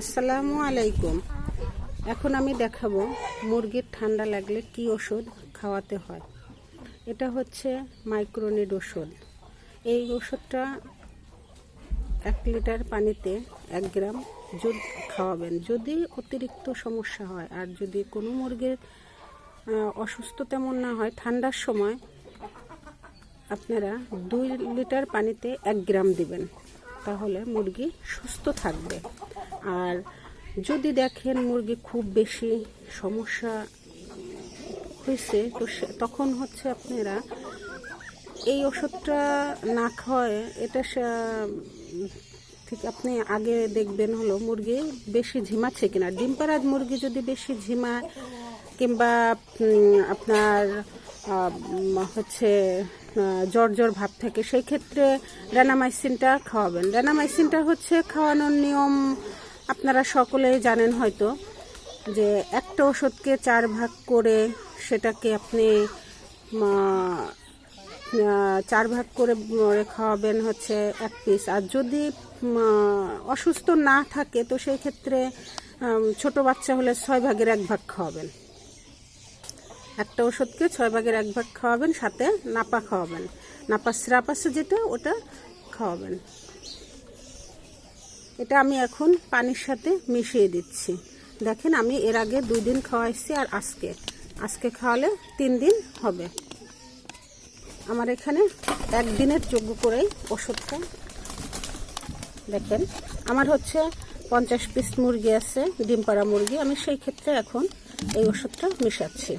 আসসালামু আলাইকুম। এখন আমি দেখাবো মুরগির ঠান্ডা লাগলে কি ওষুধ খাওয়াতে হয়। এটা হচ্ছে মাইক্রোনিড ওষুধ। এই ওষুধটা 1 লিটার পানিতে 1 গ্রাম খাওয়াবেন যদি অতিরিক্ত সমস্যা হয়। আর যদি কোনো মুরগির অসুস্থ তেমন না হয়, ঠান্ডার সময় আপনারা 2 লিটার পানিতে 1 গ্রাম দিবেন, তাহলে মুরগি সুস্থ থাকবে। আর যদি দেখেন মুরগি খুব বেশি সমস্যা হয়েছে, তো তখন হচ্ছে আপনারা এই ওষুধটা না খাওয়ায় এটা ঠিক আপনি আগে দেখবেন হলো মুরগি বেশি ঝিমাচ্ছে কিনা। ডিম পাড়া মুরগি যদি বেশি ঝিমায় কিংবা আপনার হচ্ছে জ্বর ভাব থাকে, সেই ক্ষেত্রে রেনামাইসিনটা খাওয়াবেন। রেনামাইসিনটা হচ্ছে খাওয়ানোর নিয়ম আপনারা সকলেই জানেন হয়তো, যে একটা ওষুধকে 4 ভাগ করে সেটাকে আপনি 4 ভাগ করে খাওয়াবেন হচ্ছে 1 পিস। আর যদি অসুস্থ না থাকে তো সেই ক্ষেত্রে ছোট বাচ্চা হলে 6 ভাগের 1 ভাগ খাওয়াবেন। একটা ওষুধকে 6 ভাগের 1 ভাগ খাওয়াবেন, সাথে নাপা খাওয়াবেন। নাপা সিরাপ আছে যেটা, ওটা খাওয়াবেন। এটা আমি এখন পানির সাথে মিশিয়ে দিচ্ছি। দেখেন আমি এর আগে 2 দিন খাওয়াইছি, আর আজকে খাওয়ালে 3 দিন হবে। আমার এখানে 1 দিনের যোগ্য করেই ওষুধটা। দেখেন আমার হচ্ছে 50 পিস মুরগি আছে, ডিম পাড়া মুরগি। আমি সেই ক্ষেত্রে এখন এই ওষুধটা মিশাচ্ছি।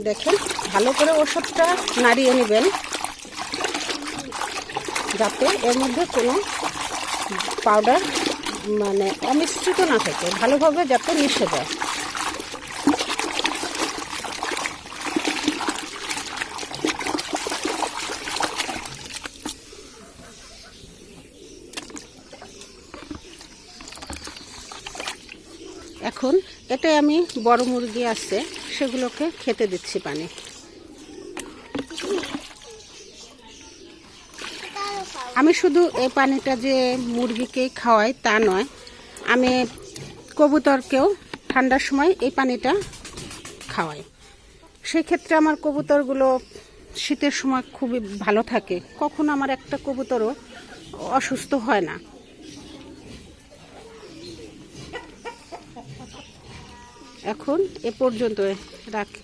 দেখেন ভালো করে ওষুধটা নাড়িয়ে নেবেন, যাতে এর মধ্যে কোনো পাউডার মানে অমিশ্রিত না থাকে, ভালোভাবে যাতে মিশে যায়। এখন এটাই আমি বড় মুরগি আছে সেগুলোকে খেতে দিচ্ছি পানি। আমি শুধু এই পানিটা যে মুরগিকে খাওয়াই তা নয়, আমি কবুতরকেও ঠান্ডার সময় এই পানিটা খাওয়াই। সেই ক্ষেত্রে আমার কবুতরগুলো শীতের সময় খুবই ভালো থাকে, কখনো আমার একটা কবুতরও অসুস্থ হয় না। এখন এ পর্যন্ত রাখি।